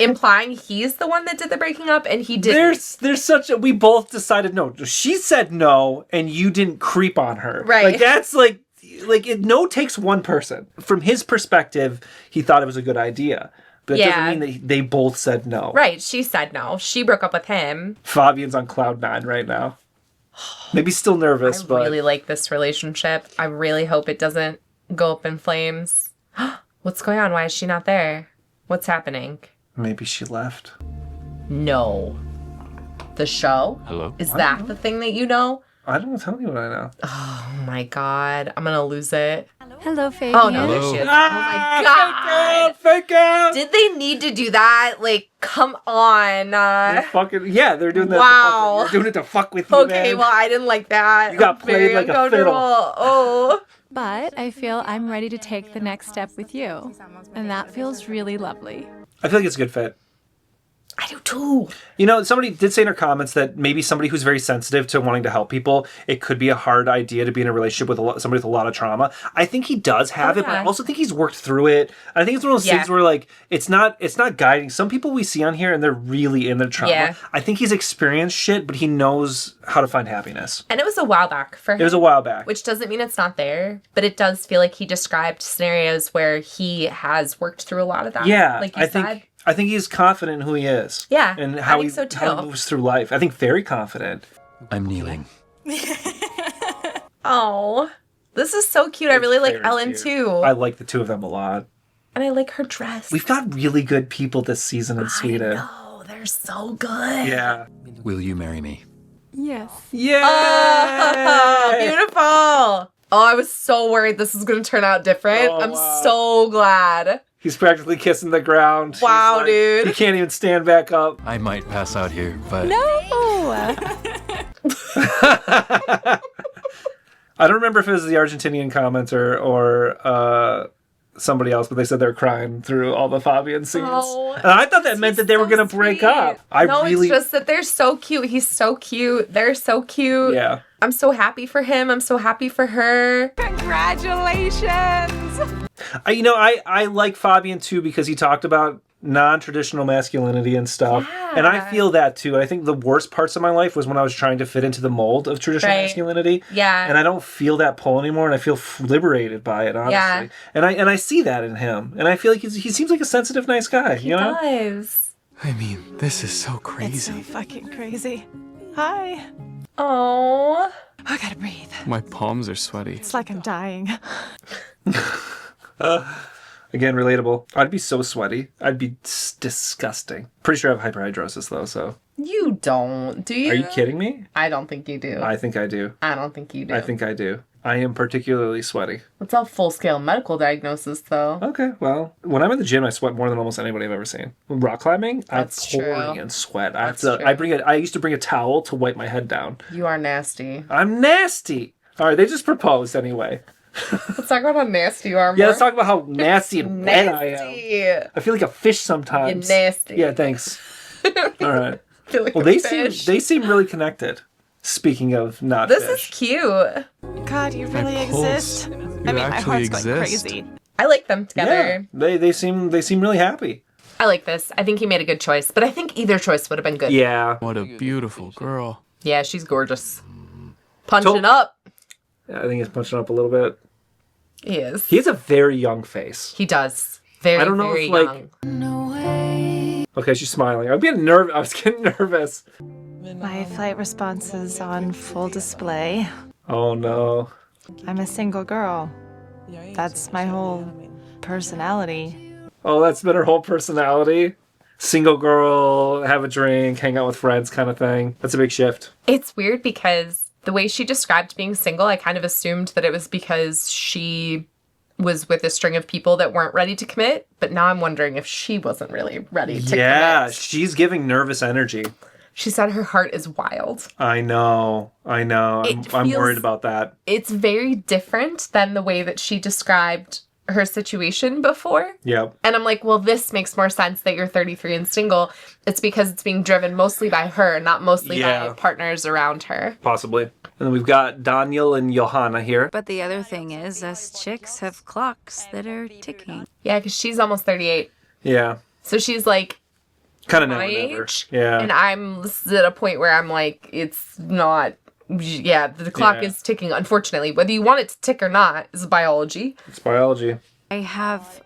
S2: implying he's the one that did the breaking up and he didn't.
S1: There's such a, we both decided no. She said no and you didn't creep on her.
S2: Right.
S1: Like that's like no takes one person. From his perspective, he thought it was a good idea. But it doesn't mean that they both said no.
S2: Right, she said no. She broke up with him.
S1: Fabian's on cloud 9 right now. Maybe still nervous, but...
S2: I really like this relationship. I really hope it doesn't go up in flames. What's going on? Why is she not there? What's happening?
S1: Maybe she left.
S2: No. The show?
S5: Hello?
S2: Is that the thing that you know?
S1: I don't know. Tell me what I know.
S2: Oh my God. I'm gonna lose it.
S10: Hello, Fabian.
S2: Oh no, there she is. Oh my God.
S1: Fake out!
S2: Did they need to do that? Like, come on.
S1: They're doing that.
S2: Wow.
S1: They're doing it to fuck with you,
S2: Okay,
S1: man.
S2: well, I didn't like that.
S1: You got played like a fiddle.
S2: Oh.
S10: But I feel I'm ready to take the next step with you. And that feels really lovely.
S1: I feel like it's a good fit.
S2: I do too.
S1: You know, somebody did say in her comments that maybe somebody who's very sensitive to wanting to help people, it could be a hard idea to be in a relationship with somebody with a lot of trauma. I think he does have it, but I also think he's worked through it. I think it's one of those things where like it's not guiding. Some people we see on here and they're really in their trauma. Yeah. I think he's experienced shit, but he knows how to find happiness.
S2: And it was a while back for him.
S1: It was a while back.
S2: Which doesn't mean it's not there, but it does feel like he described scenarios where he has worked through a lot of that.
S1: Yeah,
S2: like you said.
S1: I think he's confident in who he is.
S2: Yeah,
S1: and how
S2: I think so too.
S1: How he moves through life. I think very confident.
S5: I'm kneeling.
S2: Oh, this is so cute. I really like Ellen too.
S1: I like the two of them a lot.
S2: And I like her dress.
S1: We've got really good people this season in Sweden.
S2: I know, they're so good.
S1: Yeah.
S5: Will you marry me?
S10: Yes.
S1: Yeah.
S2: Oh, beautiful. Oh, I was so worried this was going to turn out different.
S1: Oh,
S2: I'm so glad.
S1: He's practically kissing the ground.
S2: Wow, dude.
S1: He can't even stand back up.
S5: I might pass out here, but...
S10: No!
S1: I don't remember if it was the Argentinian commenter or somebody else, but they said they were crying through all the Fabian scenes.
S2: Oh,
S1: and I thought that meant that they were going to break up.
S2: It's just that they're so cute. He's so cute. They're so cute.
S1: Yeah.
S2: I'm so happy for him. I'm so happy for her.
S10: Congratulations!
S1: I like Fabian too because he talked about non-traditional masculinity and stuff. Yeah. And I feel that too. And I think the worst parts of my life was when I was trying to fit into the mold of traditional masculinity.
S2: Yeah.
S1: And I don't feel that pull anymore and I feel liberated by it, honestly. Yeah. And I see that in him. And I feel like he seems like a sensitive, nice guy.
S2: He does.
S12: I mean, this is so
S10: It's
S12: crazy.
S10: so fucking crazy. Hi.
S2: Oh.
S10: I gotta breathe.
S12: My palms are sweaty.
S10: It's like I'm dying.
S1: Again, relatable. I'd be so sweaty. I'd be disgusting. Pretty sure I have hyperhidrosis though, so.
S2: You don't, do you?
S1: Are you kidding me?
S2: I don't think you do.
S1: I think I do.
S2: I don't think you do.
S1: I think I do. I am particularly sweaty.
S2: It's a full-scale medical diagnosis, though.
S1: Okay, well, when I'm in the gym, I sweat more than almost anybody I've ever seen. When rock climbing,
S2: That's
S1: I'm
S2: true.
S1: pouring in sweat.
S2: That's true.
S1: I used to bring a towel to wipe my head down.
S2: You are nasty.
S1: I'm nasty. All right, they just proposed anyway.
S2: Let's talk about how nasty you are,
S1: Yeah,
S2: Mark.
S1: let's talk about how nasty and wet I am. I feel like a fish sometimes.
S2: You're nasty.
S1: Yeah, thanks. All right.
S2: I feel like
S1: Well,
S2: a
S1: they
S2: fish.
S1: seem really connected. Speaking of not
S2: This
S1: fish.
S2: is cute.
S10: God, you really exist. I mean, my
S12: actually
S10: heart's going
S12: exist.
S10: crazy.
S2: I like them together.
S1: Yeah, they seem really happy.
S2: I like this. I think he made a good choice, but I think either choice would have been good.
S1: Yeah.
S12: What a beautiful girl.
S2: Yeah, she's gorgeous. Punching up.
S1: Yeah, I think he's punching up a little bit.
S2: He is.
S1: He has a very young face.
S2: He does. Very,
S1: I don't know
S2: very
S1: if,
S2: young.
S1: Okay, she's smiling. I was getting nervous.
S10: My flight response is on full display.
S1: Oh no.
S10: I'm a single girl. That's my whole personality.
S1: Oh, that's been her whole personality. Single girl, have a drink, hang out with friends kind of thing. That's a big shift.
S2: It's weird because the way she described being single, I kind of assumed that it was because she was with a string of people that weren't ready to commit, but now I'm wondering if she wasn't really ready to commit.
S1: She's giving nervous energy.
S2: She said her heart is wild.
S1: I know. I'm worried about that.
S2: It's very different than the way that she described her situation before.
S1: Yep.
S2: And I'm like, well, this makes more sense that you're 33 and single. It's because it's being driven mostly by her, not mostly by partners around her.
S1: Possibly. And then we've got Daniel and Johanna here.
S9: But the other thing is, us chicks have clocks that are ticking.
S2: Yeah, because she's almost 38.
S1: Yeah.
S2: So she's like
S1: kind of
S2: my
S1: never.
S2: age.
S1: Yeah.
S2: And I'm at a point where I'm like, it's not. Yeah, the clock is ticking, unfortunately. Whether you want it to tick or not is biology.
S1: It's biology.
S9: I have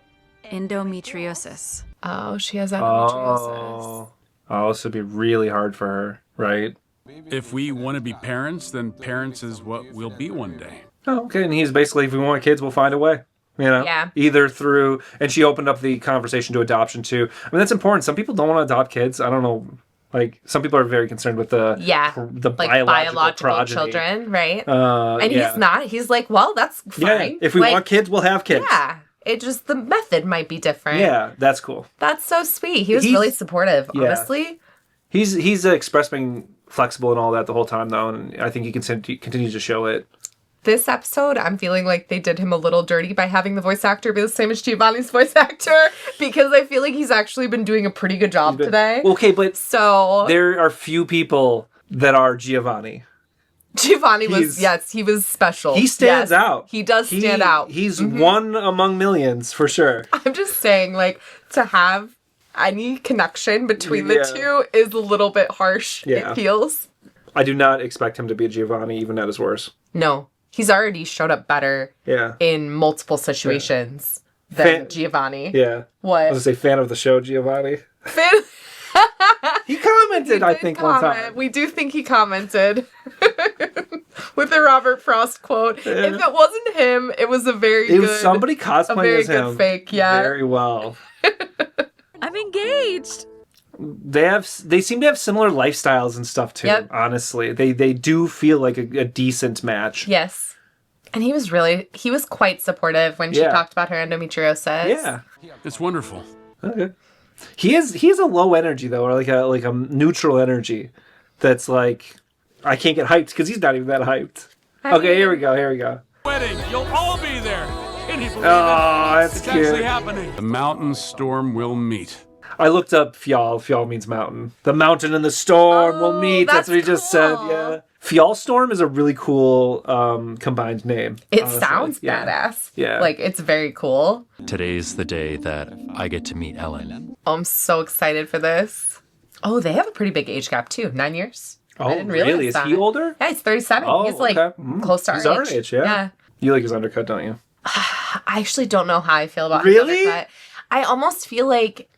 S9: endometriosis.
S2: Oh, she has endometriosis.
S1: Oh, this would be really hard for her, right?
S11: If we want to be parents, then parents is what we'll be one day.
S1: Oh, okay. And he's basically, if we want kids, we'll find a way. You know?
S2: Yeah.
S1: Either through, and she opened up the conversation to adoption too. I mean, that's important. Some people don't want to adopt kids. I don't know. Like, some people are very concerned with the biological progeny.
S2: Children, right?
S1: And
S2: he's not. He's like, well, that's fine.
S1: Yeah, if we want kids, we'll have kids.
S2: Yeah. It just, the method might be different.
S1: Yeah, that's cool.
S2: That's so sweet. He was really supportive, honestly.
S1: He's expressed being flexible and all that the whole time, though, and I think he continues to show it.
S2: This episode, I'm feeling like they did him a little dirty by having the voice actor be the same as Giovanni's voice actor, because I feel like he's actually been doing a pretty good job today.
S1: Okay, but there are few people that are Giovanni.
S2: Giovanni he was special.
S1: He stands out.
S2: He does stand out.
S1: He's one among millions, for sure.
S2: I'm just saying, like, to have any connection between the two is a little bit harsh, it feels.
S1: I do not expect him to be a Giovanni, even at his worst.
S2: No. He's already showed up better in multiple situations than Giovanni.
S1: Yeah.
S2: What?
S1: I was going to say, fan of the show, Giovanni. He commented, I think, one time.
S2: We do think he commented with the Robert Frost quote. Yeah. If it wasn't him, it was a very good... It was
S1: somebody cosplaying as him.
S2: A very good fake, yeah.
S1: Very well.
S9: I'm engaged.
S1: They seem to have similar lifestyles and stuff too. Yep. Honestly, they do feel like a decent match.
S2: Yes, and he was quite supportive when she talked about her endometriosis.
S1: Yeah,
S11: it's wonderful.
S1: Okay, he has a low energy though, or like a neutral energy. That's like I can't get hyped because he's not even that hyped. Okay, here we go.
S11: Wedding, you'll all be there. Can you believe it?
S1: That's
S11: it's
S1: cute.
S11: Actually happening. The mountain storm will meet.
S1: I looked up Fjall. Fjall means mountain. The mountain and the storm will meet. That's what he just said. Yeah. Fjall Storm is a really cool combined name.
S2: It sounds badass.
S1: Yeah.
S2: Like, it's very cool.
S5: Today's the day that I get to meet Ellen.
S2: Oh, I'm so excited for this. Oh, they have a pretty big age gap, too. 9 years.
S1: Oh,
S2: I didn't realize
S1: really?
S2: that.
S1: Is he older?
S2: Yeah, he's 37.
S1: Oh,
S2: he's like close to
S1: he's
S2: our age.
S1: Yeah. You like his undercut, don't you?
S2: I actually don't know how I feel about
S1: his
S2: undercut. I almost feel like...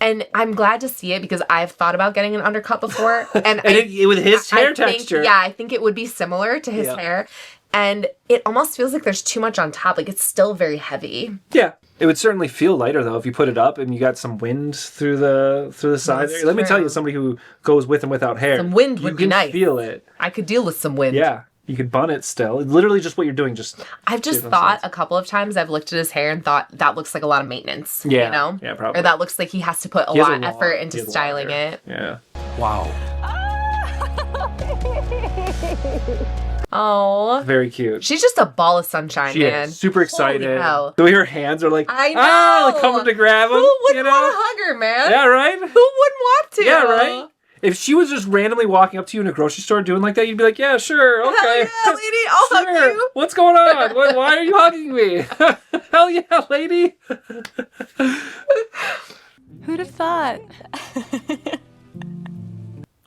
S2: And I'm glad to see it because I've thought about getting an undercut before. And,
S1: with his hair texture.
S2: I think it would be similar to his hair. And it almost feels like there's too much on top. Like, it's still very heavy.
S1: Yeah. It would certainly feel lighter, though, if you put it up and you got some wind through the side there. Let me tell you, somebody who goes with and without hair.
S2: Some wind would be nice.
S1: You can feel it.
S2: I could deal with some wind.
S1: Yeah. You could bun it still. It's literally just what you're doing.
S2: I've just thought a couple of times I've looked at his hair and thought that looks like a lot of maintenance.
S1: Yeah.
S2: You know?
S1: Yeah, probably.
S2: Or that looks like he has to put a lot of effort into styling it.
S1: Yeah.
S3: Wow.
S2: Oh.
S1: Very cute.
S2: She's just a ball of sunshine, man.
S1: Is super excited.
S2: Holy hell.
S1: The way her hands are like,
S2: I know.
S1: like coming to grab him.
S2: Who wouldn't want to hug her, man?
S1: Yeah, right?
S2: Who wouldn't want to?
S1: Yeah, right? If she was just randomly walking up to you in a grocery store doing like that, you'd be like, yeah, sure, okay.
S2: Hell yeah, lady, I'll hug you.
S1: What's going on? Why are you hugging me? Hell yeah, lady.
S10: Who'd have thought?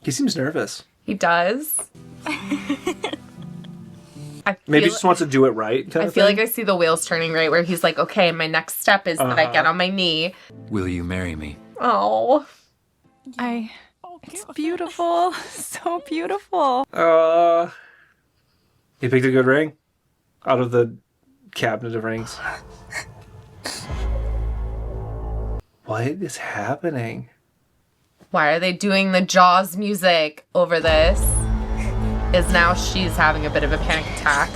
S1: He seems nervous.
S2: He does.
S1: Maybe he just wants to do it right.
S2: I feel like I see the wheels turning right where he's like, okay, my next step is that I get on my knee.
S5: Will you marry me?
S2: Oh.
S10: It's beautiful. So beautiful.
S1: He picked a good ring out of the cabinet of rings. What is happening?
S2: Why are they doing the Jaws music over this? Is now she's having a bit of a panic attack.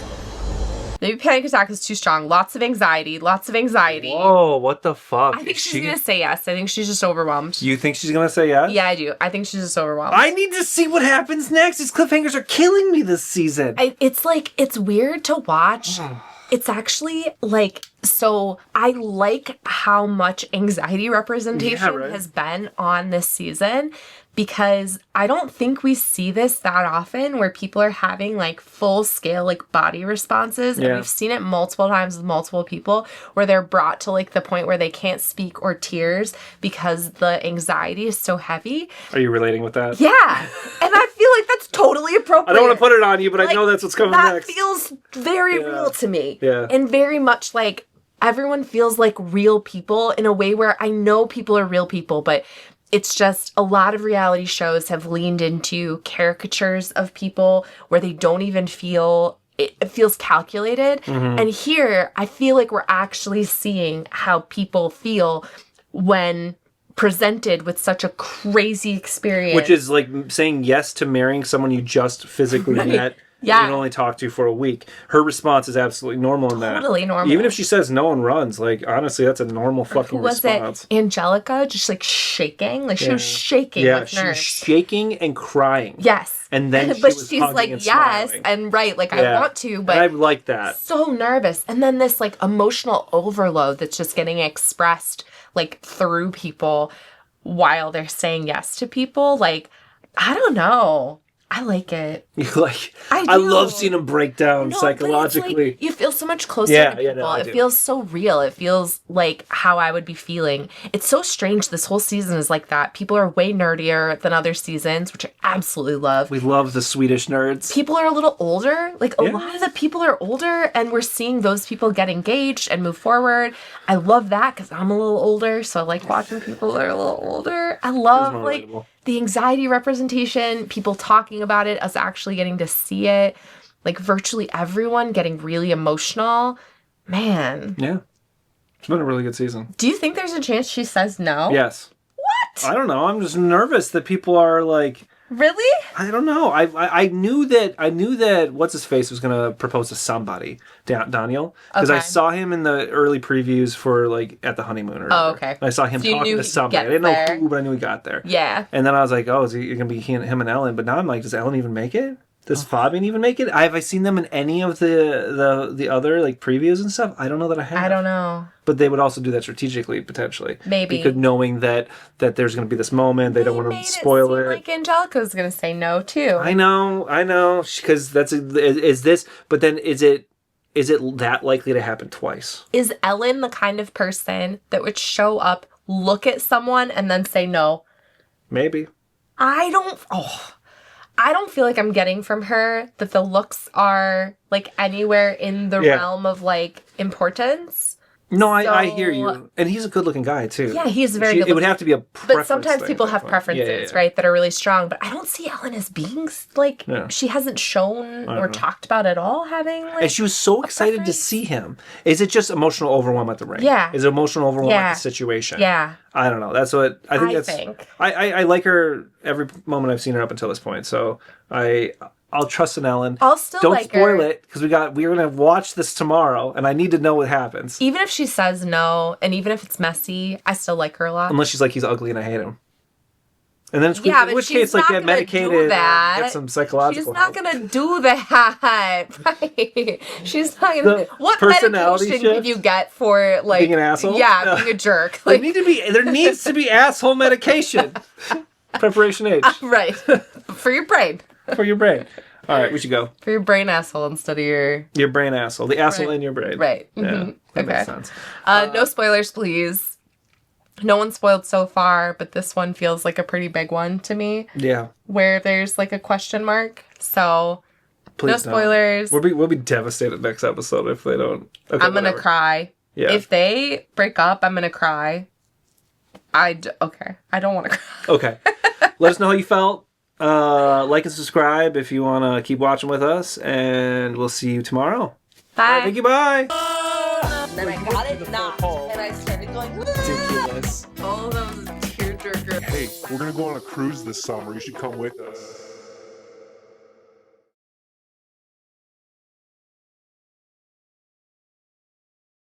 S2: Maybe panic attack is too strong. Lots of anxiety.
S1: Whoa, what the fuck?
S2: I think she's going to say yes. I think she's just overwhelmed.
S1: You think she's going to say yes?
S2: Yeah, I do. I think she's just overwhelmed.
S1: I need to see what happens next. These cliffhangers are killing me this season.
S2: It's weird to watch. It's actually like, so I like how much anxiety representation has been on this season because I don't think we see this that often where people are having like full scale like body responses. And we've seen it multiple times with multiple people where they're brought to like the point where they can't speak or tears because the anxiety is so heavy.
S1: Are you relating with that?
S2: Yeah. And I feel like that's totally appropriate.
S1: I don't want to put it on you, but I know that's what's coming next.
S2: That feels very real to me.
S1: Yeah.
S2: And very much like everyone feels like real people in a way where I know people are real people, but it's just a lot of reality shows have leaned into caricatures of people where they don't even feel, it feels calculated.
S1: Mm-hmm.
S2: And here, I feel like we're actually seeing how people feel when presented with such a crazy experience.
S1: Which is like saying yes to marrying someone you just physically met.
S2: Yeah.
S1: You can only talk to for a week. Her response is absolutely normal in that.
S2: Totally normal.
S1: Even if she says no and runs, like, honestly, that's a normal fucking response.
S2: It? Angelica just like shaking. Like she was shaking with nerves.
S1: She was shaking and crying.
S2: Yes.
S1: And then
S2: but
S1: was
S2: she's like,
S1: and
S2: yes,
S1: smiling.
S2: and right, like I want to, but
S1: and I like that.
S2: So nervous. And then this like emotional overload that's just getting expressed like through people while they're saying yes to people. Like, I don't know. I like it. I
S1: love seeing them break down psychologically.
S2: Like, you feel so much closer to people. It feels so real. It feels like how I would be feeling. It's so strange. This whole season is like that. People are way nerdier than other seasons, which I absolutely love.
S1: We love the Swedish nerds.
S2: People are a little older. Like a lot of the people are older, and we're seeing those people get engaged and move forward. I love that because I'm a little older, so I like watching people that are a little older. I love like the anxiety representation, people talking about it, us actually getting to see it, like virtually everyone getting really emotional. Man.
S1: Yeah. It's been a really good season.
S2: Do you think there's a chance she says no?
S1: Yes.
S2: What?
S1: I don't know. I'm just nervous that people are like...
S2: Really?
S1: I don't know. I knew that what's his face was gonna propose to somebody, Daniel, because I saw him in the early previews for like at the honeymoon.
S2: Oh, okay.
S1: I saw him talking to somebody. I didn't know who, but I knew he got there.
S2: Yeah.
S1: And then I was like, oh, is it gonna be him and Ellen? But now I'm like, does Ellen even make it? Does Fabian even make it? Have I seen them in any of the other like previews and stuff? I don't know that I have.
S2: I don't know.
S1: But they would also do that strategically, potentially.
S2: Maybe.
S1: Because knowing that there's going to be this moment, they don't want to spoil it.
S2: Like Angelica's going to say no too.
S1: I know. Because is this? But then is it that likely to happen twice?
S2: Is Ellen the kind of person that would show up, look at someone, and then say no?
S1: Maybe.
S2: I don't feel like I'm getting from her that the looks are like anywhere in the realm of like importance.
S1: No, I hear you. And he's a good-looking guy, too.
S2: Yeah, he's very good.
S1: It would have to be a preference.
S2: But sometimes people have preferences, right, that are really strong. But I don't see Ellen as being, like, she hasn't shown or talked about at all having, like,
S1: and she was so excited to see him. Is it just emotional overwhelm at the ring?
S2: Yeah.
S1: Is it emotional overwhelm at the situation?
S2: Yeah.
S1: I don't know. That's what I think. I like her every moment I've seen her up until this point. So I'll trust in Ellen.
S2: I'll still
S1: Don't
S2: like
S1: spoil
S2: her.
S1: it because we're gonna watch this tomorrow, and I need to know what happens.
S2: Even if she says no, and even if it's messy, I still like her a lot.
S1: Unless she's like, he's ugly and I hate him. And then
S2: in
S1: which case, like, get medicated, get some psychological.
S2: She's not gonna do that, right? She's not gonna. What medication can you get for, like,
S1: being an asshole?
S2: Yeah, being a jerk. Like,
S1: there needs to be asshole medication. Preparation H.
S2: Right. For your brain.
S1: For your brain. All right, we should go.
S2: For your brain asshole instead of your
S1: brain asshole. The asshole in your brain.
S2: Right.
S1: Yeah, that makes sense.
S2: No spoilers, please. No one's spoiled so far, but this one feels like a pretty big one to me.
S1: Yeah.
S2: Where there's, like, a question mark. So,
S1: please
S2: no spoilers.
S1: We'll be devastated next episode if they don't. Okay,
S2: I'm gonna cry.
S1: Yeah.
S2: If they break up, I'm gonna cry. Okay. I don't want to cry.
S1: Okay. Let us know how you felt. Like and subscribe if you want to keep watching with us, and we'll see you tomorrow.
S2: Bye.
S1: All right, thank you. Bye.
S2: And then I got it knocked, and I started going,
S1: ridiculous.
S2: Oh, that was a tearjerker.
S14: Hey, we're gonna go on a cruise this summer. You should come with us.